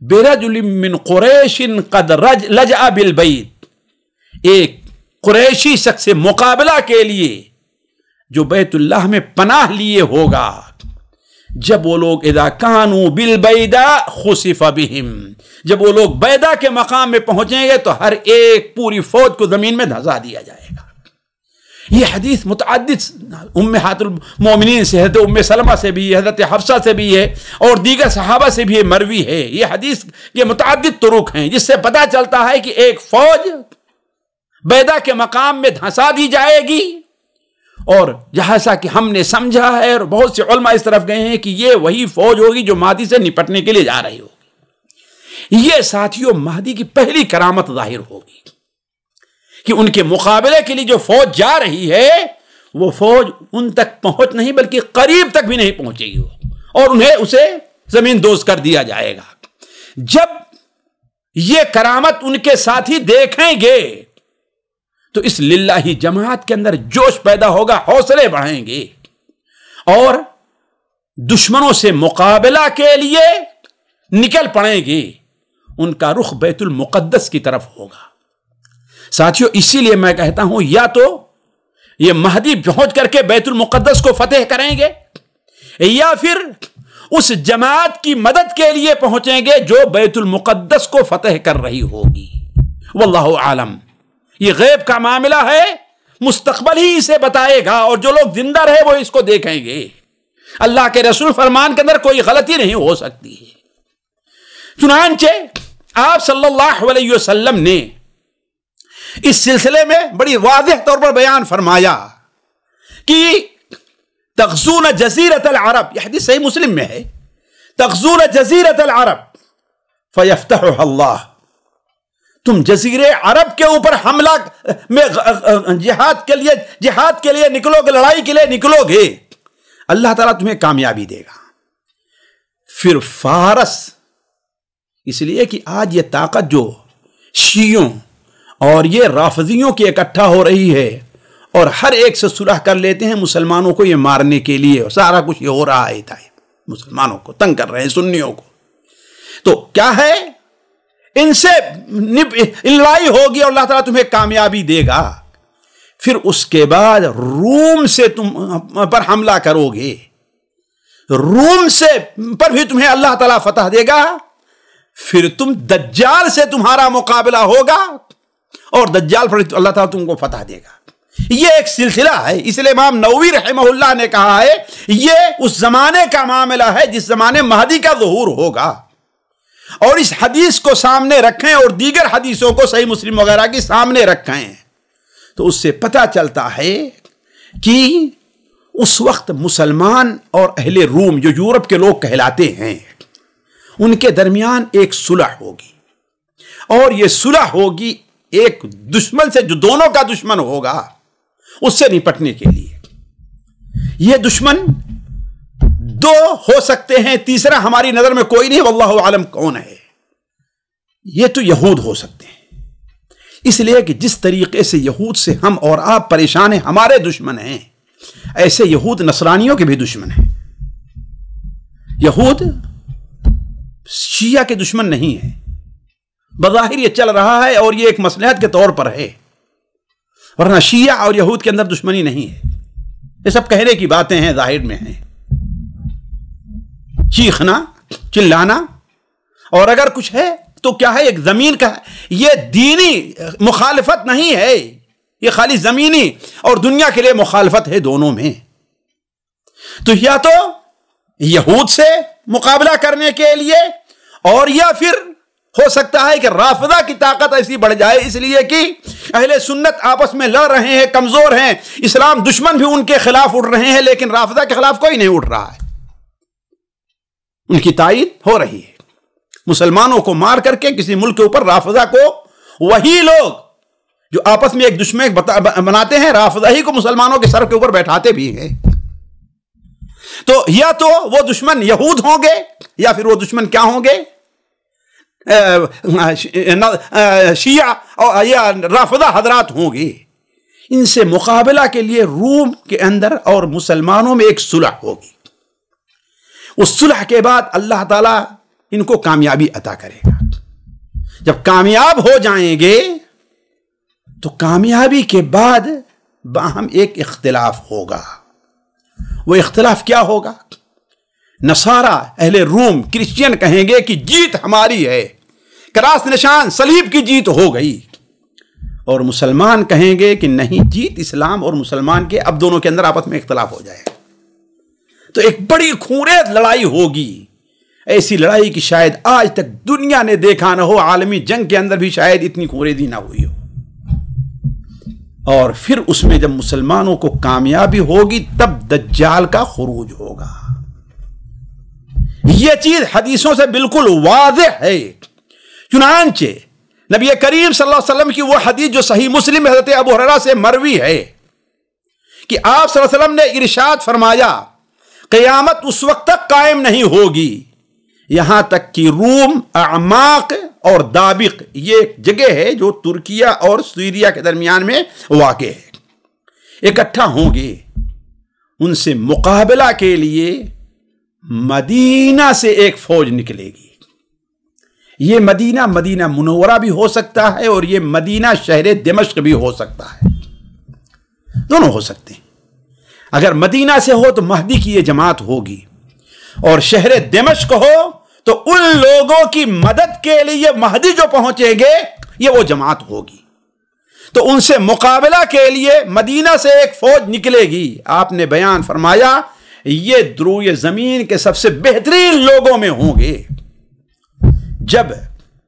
برجل من قریش قد لجأ بالبیت. ایک قریشی شخص سے مقابلہ کے لیے جو بیت اللہ میں پناہ لیے ہوگا, جب وہ لوگ اذا کانوا بالبیدا خسف بہم, جب وہ لوگ بیدا کے مقام میں پہنچیں گے تو ہر ایک پوری فوج کو زمین میں دھسا دیا جائے گا. یہ حدیث متعدد امہات المومنین سے, حضرت ام سلمہ سے بھی, حضرت حفصہ سے بھی ہے اور دیگر صحابہ سے بھی مروی ہے. یہ حدیث کے متعدد طرق ہیں جس سے پتہ چلتا ہے کہ ایک فوج بیدا کے مقام میں دھسا دی جائے گی. اور جیسا کہ ہم نے سمجھا ہے اور بہت سے علماء اس طرف گئے ہیں کہ یہ وہی فوج ہوگی جو مہدی سے نپٹنے کے لیے جا رہی ہوگی. یہ ساتھیوں مہدی کی پہلی کرامت ظاہر ہوگی کہ ان کے مقابلے کے لیے جو فوج جا رہی ہے وہ فوج ان تک پہنچ نہیں بلکہ قریب تک بھی نہیں پہنچے گی, اور انہیں اسے زمین دوز کر دیا جائے گا. جب یہ کرامت ان کے ساتھی دیکھیں گے تو اس للہ جماعت کے اندر جوش پیدا ہوگا, حوصلے بڑھیں گے اور دشمنوں سے مقابلہ کے لیے نکل پڑیں گے. ان کا رخ بیت المقدس کی طرف ہوگا. ساتھیوں اسی لیے میں کہتا ہوں یا تو یہ مہدی پہنچ کر کے بیت المقدس کو فتح کریں گے یا پھر اس جماعت کی مدد کے لیے پہنچیں گے جو بیت المقدس کو فتح کر رہی ہوگی. واللہ عالم. یہ غیب کا معاملہ ہے, مستقبل ہی اسے بتائے گا, اور جو لوگ زندہ رہے وہ اس کو دیکھیں گے. اللہ کے رسول فرمان کے اندر کوئی غلطی نہیں ہو سکتی ہے. چنانچہ آپ صلی اللہ علیہ وسلم نے اس سلسلے میں بڑی واضح طور پر بیان فرمایا کہ تغزون جزیرۃ العرب, یہ حدیث صحیح مسلم میں ہے, تغزون جزیرۃ العرب فیفتحها اللہ, تم جزیرے عرب کے اوپر حملہ میں جہاد کے لیے نکلو گے, لڑائی کے لیے نکلو گے, اللہ تعالیٰ تمہیں کامیابی دے گا. پھر فارس, اس لیے کہ آج یہ طاقت جو شیعوں اور یہ رافضیوں کی اکٹھا ہو رہی ہے اور ہر ایک سے صلح کر لیتے ہیں مسلمانوں کو یہ مارنے کے لیے, سارا کچھ یہ ہو رہا ہے, مسلمانوں کو تنگ کر رہے ہیں, سنیوں کو. تو کیا ہے, ان سے لڑائی ہوگی اور اللہ تعالیٰ تمہیں کامیابی دے گا. پھر اس کے بعد روم سے تم پر حملہ کرو گے, روم سے پر بھی تمہیں اللہ تعالیٰ فتح دے گا. پھر تم دجال سے تمہارا مقابلہ ہوگا اور دجال پر اللہ تعالیٰ تم کو فتح دے گا. یہ ایک سلسلہ ہے. اس لیے امام نووی رحمہ اللہ نے کہا ہے یہ اس زمانے کا معاملہ ہے جس زمانے مہدی کا ظہور ہوگا. اور اس حدیث کو سامنے رکھیں اور دیگر حدیثوں کو صحیح مسلم وغیرہ کی سامنے رکھیں تو اس سے پتہ چلتا ہے کہ اس وقت مسلمان اور اہل روم جو یورپ کے لوگ کہلاتے ہیں ان کے درمیان ایک صلح ہوگی، اور یہ صلح ہوگی ایک دشمن سے جو دونوں کا دشمن ہوگا اس سے نپٹنے کے لیے۔ یہ دشمن دو ہو سکتے ہیں، تیسرا ہماری نظر میں کوئی نہیں، واللہ عالم کون ہے۔ یہ تو یہود ہو سکتے ہیں، اس لیے کہ جس طریقے سے یہود سے ہم اور آپ پریشان ہیں، ہمارے دشمن ہیں، ایسے یہود نصرانیوں کے بھی دشمن ہیں۔ یہود شیعہ کے دشمن نہیں ہے، بظاہر یہ چل رہا ہے اور یہ ایک مصلحت کے طور پر ہے، ورنہ شیعہ اور یہود کے اندر دشمنی نہیں ہے۔ یہ سب کہنے کی باتیں ہیں، ظاہر میں ہیں، چیخنا چلانا، اور اگر کچھ ہے تو کیا ہے، ایک زمین کا ہے۔ یہ دینی مخالفت نہیں ہے، یہ خالی زمینی اور دنیا کے لیے مخالفت ہے دونوں میں۔ تو یا تو یہود سے مقابلہ کرنے کے لیے، اور یا پھر ہو سکتا ہے کہ رافضہ کی طاقت ایسی بڑھ جائے، اس لیے کہ اہل سنت آپس میں لڑ رہے ہیں، کمزور ہیں، اسلام دشمن بھی ان کے خلاف اٹھ رہے ہیں، لیکن رافضہ کے خلاف کوئی نہیں اٹھ رہا ہے، ان کی تائید ہو رہی ہے۔ مسلمانوں کو مار کر کے کسی ملک کے اوپر رافضہ کو، وہی لوگ جو آپس میں ایک دشمن بناتے ہیں، رافضہ ہی کو مسلمانوں کے سر کے اوپر بیٹھاتے بھی ہیں۔ تو یا تو وہ دشمن یہود ہوں گے، یا پھر وہ دشمن کیا ہوں گے، شیعہ یا رافضہ حضرات ہوں گے۔ ان سے مقابلہ کے لیے روم کے اندر اور مسلمانوں میں ایک صلح ہوگی، اس صلح کے بعد اللہ تعالیٰ ان کو کامیابی عطا کرے گا۔ جب کامیاب ہو جائیں گے تو کامیابی کے بعد باہم ایک اختلاف ہوگا۔ وہ اختلاف کیا ہوگا؟ نصارہ اہل روم کرسچین کہیں گے کہ جیت ہماری ہے، کراس نشان صلیب کی جیت ہو گئی، اور مسلمان کہیں گے کہ نہیں، جیت اسلام اور مسلمان کے، اب دونوں کے اندر آپس میں اختلاف ہو جائے گا۔ تو ایک بڑی خونریز لڑائی ہوگی، ایسی لڑائی کی شاید آج تک دنیا نے دیکھا نہ ہو، عالمی جنگ کے اندر بھی شاید اتنی خونریزی نہ ہوئی ہو۔ اور پھر اس میں جب مسلمانوں کو کامیابی ہوگی تب دجال کا خروج ہوگا۔ یہ چیز حدیثوں سے بالکل واضح ہے، چنانچہ نبی کریم صلی اللہ علیہ وسلم کی وہ حدیث جو صحیح مسلم حضرت ابو ہریرہ سے مروی ہے کہ آپ صلی اللہ علیہ وسلم نے ارشاد فرمایا، قیامت اس وقت تک قائم نہیں ہوگی یہاں تک کہ روم، اعماق اور دابق، یہ ایک جگہ ہے جو ترکیہ اور سیریا کے درمیان میں واقع ہے، اکٹھا ہوں گے، ان سے مقابلہ کے لیے مدینہ سے ایک فوج نکلے گی۔ یہ مدینہ مدینہ منورہ بھی ہو سکتا ہے، اور یہ مدینہ شہر دمشق بھی ہو سکتا ہے، دونوں ہو سکتے ہیں۔ اگر مدینہ سے ہو تو مہدی کی یہ جماعت ہوگی، اور شہر دمشق ہو تو ان لوگوں کی مدد کے لیے مہدی جو پہنچیں گے یہ وہ جماعت ہوگی۔ تو ان سے مقابلہ کے لیے مدینہ سے ایک فوج نکلے گی۔ آپ نے بیان فرمایا یہ دروئے زمین کے سب سے بہترین لوگوں میں ہوں گے۔ جب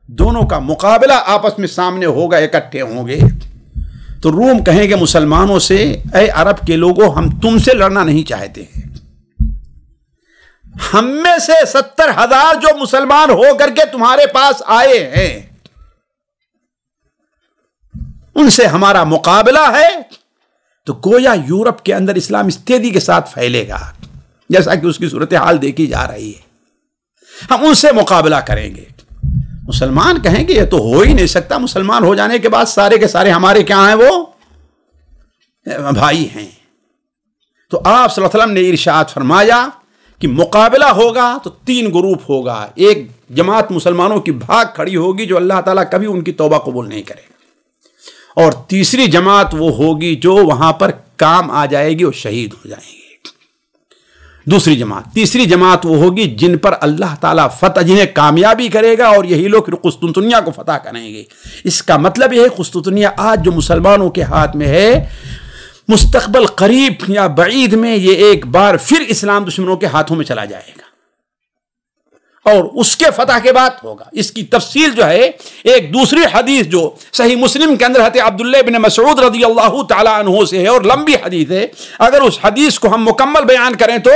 دونوں کا مقابلہ آپس میں سامنے ہوگا، اکٹھے ہوں گے، تو روم کہیں گے مسلمانوں سے، اے عرب کے لوگوں، ہم تم سے لڑنا نہیں چاہتے ہیں، ہم میں سے 70,000 جو مسلمان ہو کر کے تمہارے پاس آئے ہیں ان سے ہمارا مقابلہ ہے۔ تو گویا یورپ کے اندر اسلام اس تیزی کے ساتھ پھیلے گا، جیسا کہ اس کی صورتحال دیکھی جا رہی ہے۔ ہم ان سے مقابلہ کریں گے۔ مسلمان کہیں گے یہ تو ہو ہی نہیں سکتا، مسلمان ہو جانے کے بعد سارے کے سارے ہمارے کیا ہیں، وہ بھائی ہیں۔ تو آپ صلی اللہ علیہ وسلم نے ارشاد فرمایا کہ مقابلہ ہوگا تو 3 گروپ ہوگا، ایک جماعت مسلمانوں کی بھاگ کھڑی ہوگی جو اللہ تعالیٰ کبھی ان کی توبہ قبول نہیں کرے گا، اور تیسری جماعت وہ ہوگی جو وہاں پر کام آ جائے گی اور شہید ہو جائیں گے۔ تیسری جماعت وہ ہوگی جن پر اللہ تعالیٰ فتح، جنہیں کامیابی کرے گا، اور یہی لوگ قسطنطنیہ کو فتح کریں گے۔ اس کا مطلب یہ ہے قسطنطنیہ آج جو مسلمانوں کے ہاتھ میں ہے، مستقبل قریب یا بعید میں یہ ایک بار پھر اسلام دشمنوں کے ہاتھوں میں چلا جائے گا، اور اس کے فتح کے بعد ہوگا. اس کی تفصیل جو ہے ایک دوسری حدیث جو صحیح مسلم کے اندر حضرت عبداللہ بن مسعود رضی اللہ تعالیٰ عنہ سے ہے اور لمبی حدیث ہے. اگر اس حدیث کو ہم مکمل بیان کریں تو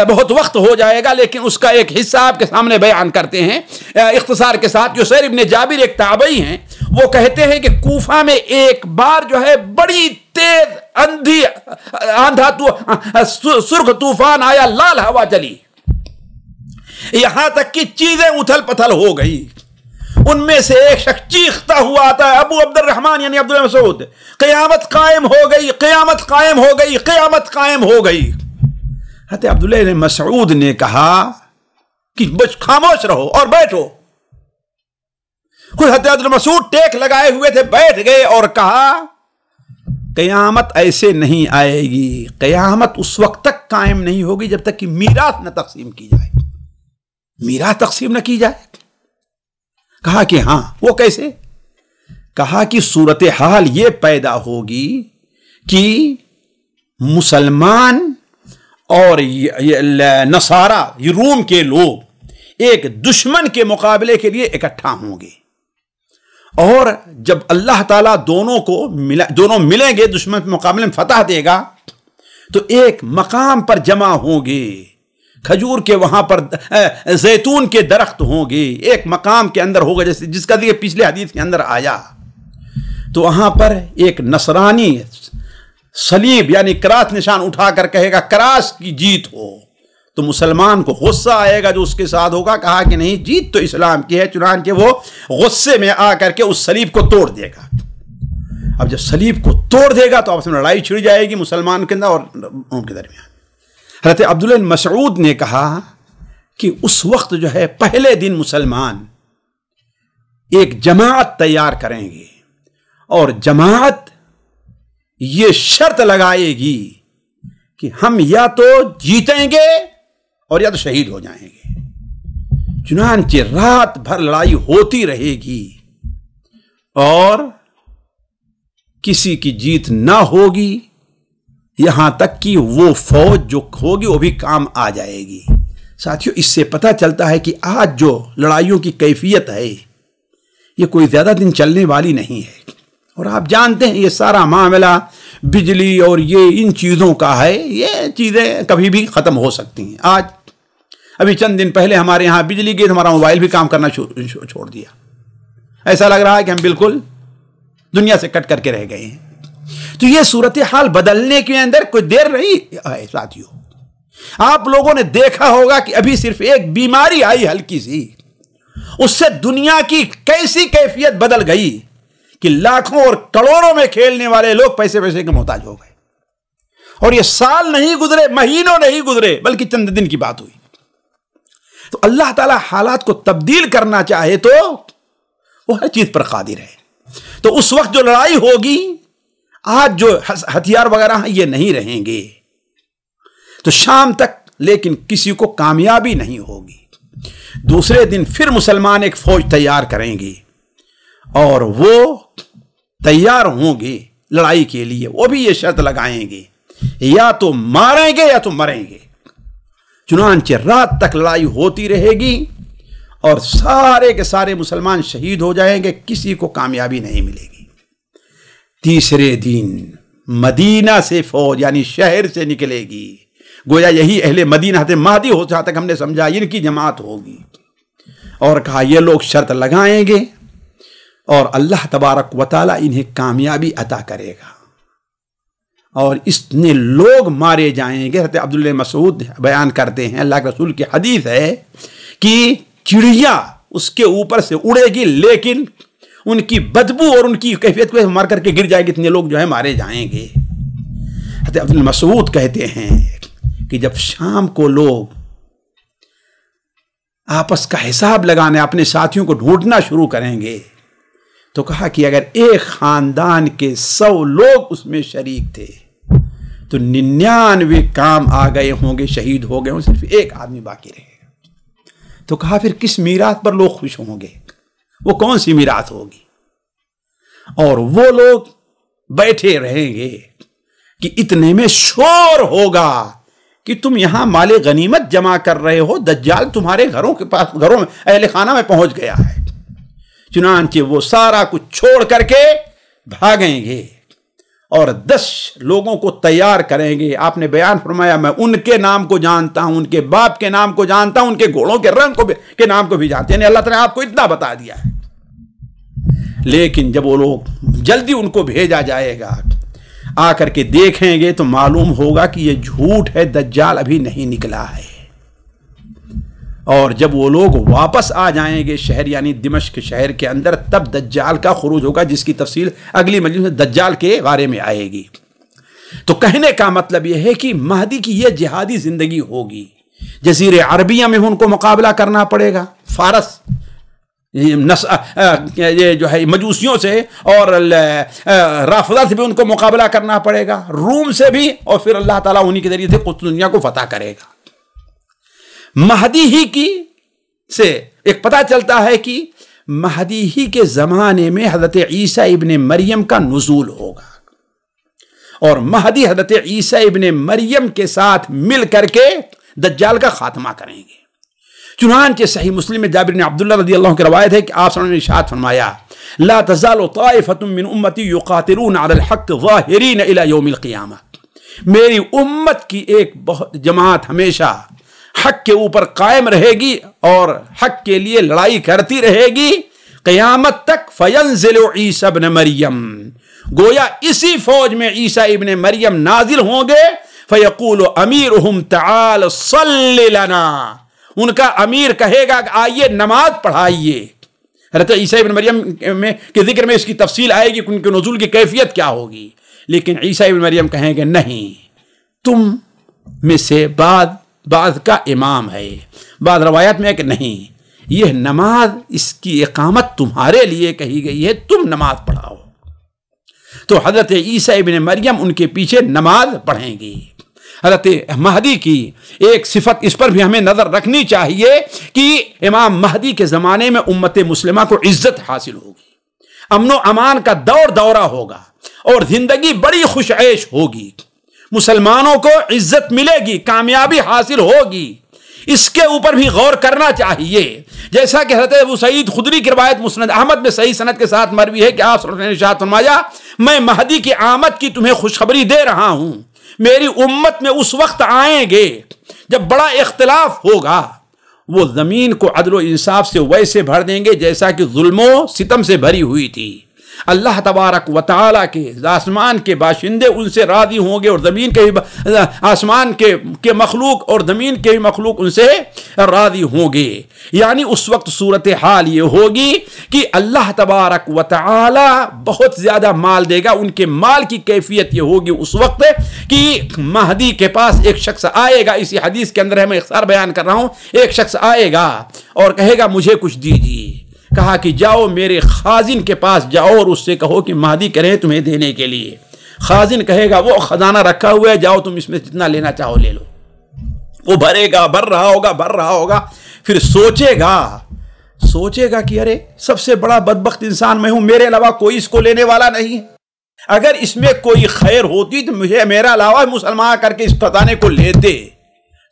بہت وقت ہو جائے گا، لیکن اس کا ایک حصہ آپ کے سامنے بیان کرتے ہیں اختصار کے ساتھ. یسیر ابن جابر ایک تابعی ہیں، وہ کہتے ہیں کہ کوفہ میں ایک بار جو ہے بڑی تیز اندھی آندھا سرخ طوفان آیا، لال ہوا چلی، یہاں تک کہ چیزیں اتھل پتھل ہو گئی. ان میں سے ایک شخص چیختا ہوا آتا ہے، ابو عبد الرحمن یعنی عبداللہ مسعود، قیامت قائم ہو گئی، قیامت قائم ہو گئی، قیامت قائم ہو گئی. حضرت عبداللہ مسعود نے کہا کہ بس خاموش رہو اور بیٹھو. خود حضرت عبداللہ مسعود ٹیک لگائے ہوئے تھے، بیٹھ گئے اور کہا قیامت ایسے نہیں آئے گی، قیامت اس وقت تک قائم نہیں ہوگی جب تک کہ میراث نہ تقسیم کی جائے. میراث تقسیم نہ کی جائے؟ کہا کہ ہاں. وہ کیسے؟ کہا کہ صورتحال یہ پیدا ہوگی کہ مسلمان اور نصارہ روم کے لوگ ایک دشمن کے مقابلے کے لیے اکٹھا ہوں گے، اور جب اللہ تعالیٰ دونوں ملیں گے، دشمن کے مقابلے میں فتح دے گا، تو ایک مقام پر جمع ہوں گے. کھجور کے وہاں پر زیتون کے درخت ہوں گے، ایک مقام کے اندر ہوگا، جیسے جس کا ذکر پچھلے حدیث کے اندر آیا. تو وہاں پر ایک نصرانی صلیب یعنی کراس نشان اٹھا کر کہے گا کراس کی جیت ہو، تو مسلمان کو غصہ آئے گا جو اس کے ساتھ ہوگا. کہا کہ نہیں، جیت تو اسلام کی ہے. چنانچہ وہ غصے میں آ کر کے اس صلیب کو توڑ دے گا. اب جب صلیب کو توڑ دے گا تو آپس میں لڑائی چھڑ جائے گی مسلمان کے اندر اور ان کے درمیان. حضرت عبداللہ مسعود نے کہا کہ اس وقت جو ہے پہلے دن مسلمان ایک جماعت تیار کریں گے، اور جماعت یہ شرط لگائے گی کہ ہم یا تو جیتیں گے اور یا تو شہید ہو جائیں گے. چنانچہ رات بھر لڑائی ہوتی رہے گی اور کسی کی جیت نہ ہوگی، یہاں تک کہ وہ فوج جو ہوگی وہ بھی کام آ جائے گی. ساتھیوں، اس سے پتہ چلتا ہے کہ آج جو لڑائیوں کی کیفیت ہے یہ کوئی زیادہ دن چلنے والی نہیں ہے. اور آپ جانتے ہیں یہ سارا معاملہ بجلی اور یہ ان چیزوں کا ہے، یہ چیزیں کبھی بھی ختم ہو سکتی ہیں. آج ابھی چند دن پہلے ہمارے یہاں بجلی گئی، ہمارا موبائل بھی کام کرنا چھوڑ دیا. ایسا لگ رہا ہے کہ ہم بالکل دنیا سے کٹ کر کے رہ گئے ہیں. تو یہ صورتحال بدلنے کے اندر کوئی دیر نہیں ہے. ساتھیوں، آپ لوگوں نے دیکھا ہوگا کہ ابھی صرف ایک بیماری آئی ہلکی سی، اس سے دنیا کی کیسی کیفیت بدل گئی کہ لاکھوں اور کروڑوں میں کھیلنے والے لوگ پیسے کے محتاج ہو گئے. اور یہ سال نہیں گزرے، مہینوں نہیں گزرے، بلکہ چند دن کی بات ہوئی. تو اللہ تعالیٰ حالات کو تبدیل کرنا چاہے تو وہ ہر چیز پر قادر ہے. تو اس وقت جو لڑائی ہوگی، آج جو ہتھیار وغیرہ ہیں یہ نہیں رہیں گے، تو شام تک لیکن کسی کو کامیابی نہیں ہوگی. دوسرے دن پھر مسلمان ایک فوج تیار کریں گے اور وہ تیار ہوں گے لڑائی کے لیے. وہ بھی یہ شرط لگائیں گے یا تو ماریں گے یا تو مریں گے. چنانچہ رات تک لڑائی ہوتی رہے گی اور سارے کے سارے مسلمان شہید ہو جائیں گے، کسی کو کامیابی نہیں ملے گی. تیسرے دن مدینہ سے فوج یعنی شہر سے نکلے گی. گویا یہی اہل مدینہ حضرت مہدی ہو، جہاں تک ہم نے سمجھا ان کی جماعت ہوگی. اور کہا یہ لوگ شرط لگائیں گے اور اللہ تبارک و تعالی انہیں کامیابی عطا کرے گا اور اتنے لوگ مارے جائیں گے. حضرت عبداللہ مسعود بیان کرتے ہیں، اللہ کے رسول کی حدیث ہے کہ چڑیا اس کے اوپر سے اڑے گی لیکن ان کی بدبو اور ان کی کیفیت کو مار کر کے گر جائے گی، اتنے لوگ جو ہے مارے جائیں گے. حضرت عبداللہ مسعود کہتے ہیں کہ جب شام کو لوگ آپس کا حساب لگانے اپنے ساتھیوں کو ڈھونڈنا شروع کریں گے تو کہا کہ اگر ایک خاندان کے 100 لوگ اس میں شریک تھے تو 99 کام آ گئے ہوں گے، شہید ہو گئے ہوں، صرف ایک آدمی باقی رہے گا. تو کہا پھر کس میراث پر لوگ خوش ہوں گے؟ وہ کون سی میراث ہوگی؟ اور وہ لوگ بیٹھے رہیں گے کہ اتنے میں شور ہوگا کہ تم یہاں مال غنیمت جمع کر رہے ہو، دجال تمہارے گھروں کے پاس، گھروں میں، اہل خانہ میں پہنچ گیا ہے۔ چنانچہ وہ سارا کچھ چھوڑ کر کے بھاگیں گے اور 10 لوگوں کو تیار کریں گے۔ آپ نے بیان فرمایا میں ان کے نام کو جانتا ہوں، ان کے باپ کے نام کو جانتا ہوں، ان کے گھوڑوں کے رنگ کے نام کو بھی جانتے ہیں، یعنی اللہ تعالیٰ نے آپ کو اتنا بتا دیا ہے۔ لیکن جب وہ لوگ جلدی ان کو بھیجا جائے گا، آ کر کے دیکھیں گے تو معلوم ہوگا کہ یہ جھوٹ ہے، دجال ابھی نہیں نکلا ہے۔ اور جب وہ لوگ واپس آ جائیں گے شہر، یعنی دمشق شہر کے اندر، تب دجال کا خروج ہوگا، جس کی تفصیل اگلی مجلس میں دجال کے بارے میں آئے گی۔ تو کہنے کا مطلب یہ ہے کہ مہدی کی یہ جہادی زندگی ہوگی، جزیرے عربیہ میں ان کو مقابلہ کرنا پڑے گا، فارس یہ جو ہے مجوسیوں سے اور رافضہ سے بھی ان کو مقابلہ کرنا پڑے گا، روم سے بھی، اور پھر اللہ تعالیٰ انہی کے ذریعے سے قسطنطنیہ کو فتح کرے گا۔ مہدی ہی کی سے ایک پتہ چلتا ہے کہ مہدی ہی کے زمانے میں حضرت عیسیٰ ابن مریم کا نزول ہوگا، اور مہدی حضرت عیسیٰ ابن مریم کے ساتھ مل کر کے دجال کا خاتمہ کریں گے۔ چنانچہ صحیح مسلم میں جابر بن عبداللہ رضی اللہ عنہ کی روایت ہے کہ آپ صلی اللہ علیہ وسلم نے ارشاد فرمایا لا تزال طائفة من امتی یقاتلون علی الحق ظاہرین الی یوم القیامہ، میری امت کی ایک بہت جماعت ہمیشہ حق کے اوپر قائم رہے گی اور حق کے لیے لڑائی کرتی رہے گی قیامت تک۔ فینزل عیسیٰ ابن مریم، گویا اسی فوج میں عیسیٰ ابن مریم نازل ہوں گے، فیقول امیرہم تعال صلی لنا، ان کا امیر کہے گا کہ آئیے نماز پڑھائیے۔ حضرت عیسیٰ ابن مریم کے ذکر میں اس کی تفصیل آئے گی کہ ان کے نزول کی کیفیت کیا ہوگی، لیکن عیسیٰ ابن مریم کہیں گے نہیں، تم میں سے بعض کا امام ہے۔ بعض روایات میں ہے کہ نہیں، یہ نماز، اس کی اقامت تمہارے لیے کہی گئی ہے، تم نماز پڑھاؤ۔ تو حضرت عیسیٰ ابن مریم ان کے پیچھے نماز پڑھیں گی۔ حضرت مہدی کی ایک صفت اس پر بھی ہمیں نظر رکھنی چاہیے کہ امام مہدی کے زمانے میں امت مسلمہ کو عزت حاصل ہوگی، امن و امان کا دورہ ہوگا، اور زندگی بڑی خوش عیش ہوگی، مسلمانوں کو عزت ملے گی، کامیابی حاصل ہوگی۔ اس کے اوپر بھی غور کرنا چاہیے، جیسا کہ حضرت ابو سعید خدری کی روایت مسند احمد میں صحیح سند کے ساتھ مروی ہے کہ آپ صلی اللہ علیہ وسلم نے ارشاد فرمایا میں مہدی کی آمد کی تمہیں خوشخبری دے رہا ہوں، میری امت میں اس وقت آئیں گے جب بڑا اختلاف ہوگا، وہ زمین کو عدل و انصاف سے ویسے بھر دیں گے جیسا کہ ظلم و ستم سے بھری ہوئی تھی۔ اللہ تبارک و تعالیٰ کے آسمان کے باشندے ان سے راضی ہوں گے، اور زمین کے آسمان کے مخلوق اور زمین کے بھی مخلوق ان سے راضی ہوں گے۔ یعنی اس وقت صورتحال یہ ہوگی کہ اللہ تبارک و تعالیٰ بہت زیادہ مال دے گا۔ ان کے مال کی کیفیت یہ ہوگی اس وقت کہ مہدی کے پاس ایک شخص آئے گا، اسی حدیث کے اندر ہے، میں اختصار بیان کر رہا ہوں، ایک شخص آئے گا اور کہے گا مجھے کچھ دیجیے۔ کہا کہ جاؤ میرے خازن کے پاس جاؤ اور اس سے کہو کہ مہدی کرے تمہیں دینے کے لیے۔ خازن کہے گا وہ خزانہ رکھا ہوا ہے، جاؤ تم اس میں جتنا لینا چاہو لے لو۔ وہ بھرے گا، بھر رہا ہوگا، پھر سوچے گا کہ ارے سب سے بڑا بدبخت انسان میں ہوں، میرے علاوہ کوئی اس کو لینے والا نہیں ہے، اگر اس میں کوئی خیر ہوتی تو مجھے میرا علاوہ مسلمان کر کے اس خزانے کو لیتے،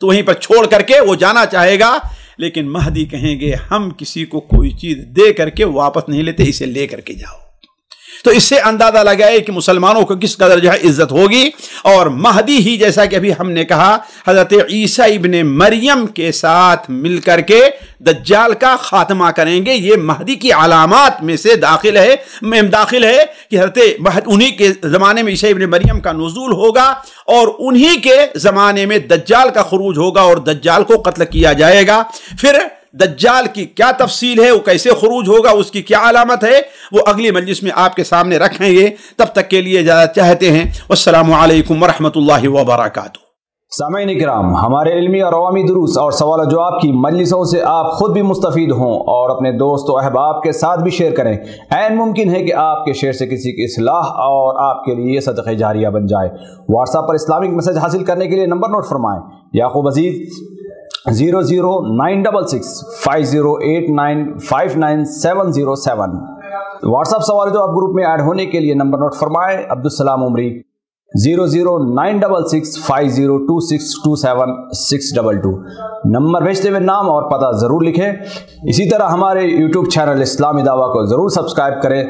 تو وہیں پر چھوڑ کر کے وہ جانا چاہے گا۔ لیکن مہدی کہیں گے ہم کسی کو کوئی چیز دے کر کے واپس نہیں لیتے، اسے لے کر کے جاؤ۔ تو اس سے اندازہ لگائے کہ مسلمانوں کو کس قدر جو ہے عزت ہوگی۔ اور مہدی ہی جیسا کہ ابھی ہم نے کہا حضرت عیسیٰ ابن مریم کے ساتھ مل کر کے دجال کا خاتمہ کریں گے۔ یہ مہدی کی علامات میں سے داخل ہے کہ حضرت انہی کے زمانے میں عیسیٰ ابن مریم کا نزول ہوگا، اور انہی کے زمانے میں دجال کا خروج ہوگا اور دجال کو قتل کیا جائے گا۔ پھر دجال کی کیا تفصیل ہے، وہ کیسے خروج ہوگا، اس کی کیا علامت ہے، وہ اگلی مجلس میں آپ کے سامنے رکھیں گے۔ تب تک کے لیے اجازت چاہتے ہیں۔ والسلام علیکم ورحمۃ اللہ وبرکاتہ۔ سامعین کرام، ہمارے علمی اور عوامی دروس اور سوال و جواب کی مجلسوں سے آپ خود بھی مستفید ہوں اور اپنے دوست و احباب کے ساتھ بھی شیئر کریں۔ عین ممکن ہے کہ آپ کے شیئر سے کسی کی اصلاح اور آپ کے لیے صدقہ جاریہ بن جائے۔ واٹس ایپ پر اسلامک میسج حاصل کرنے کے لیے نمبر نوٹ فرمائیں: یعقوب عزیز 00966 5089597707۔ واٹس ایپ سوال جو آپ گروپ میں ایڈ ہونے کے لیے نمبر نوٹ فرمائیں: عبدالسلام عمری 00966502627622 نمبر بھیجتے ہوئے نام اور پتہ ضرور لکھیں۔ اسی طرح ہمارے یوٹیوب چینل اسلامی دعویٰ کو ضرور سبسکرائب کریں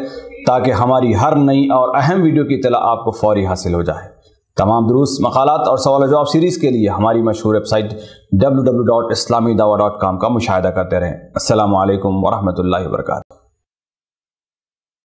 تاکہ ہماری ہر نئی اور اہم ویڈیو کی اطلاع آپ کو فوری حاصل ہو جائے۔ تمام دروس، مقالات اور سوال و جواب سیریز کے لیے ہماری مشہور ویب سائٹ www.islamidawah.com کا مشاہدہ کرتے رہیں۔ السلام علیکم ورحمۃ اللہ وبرکاتہ۔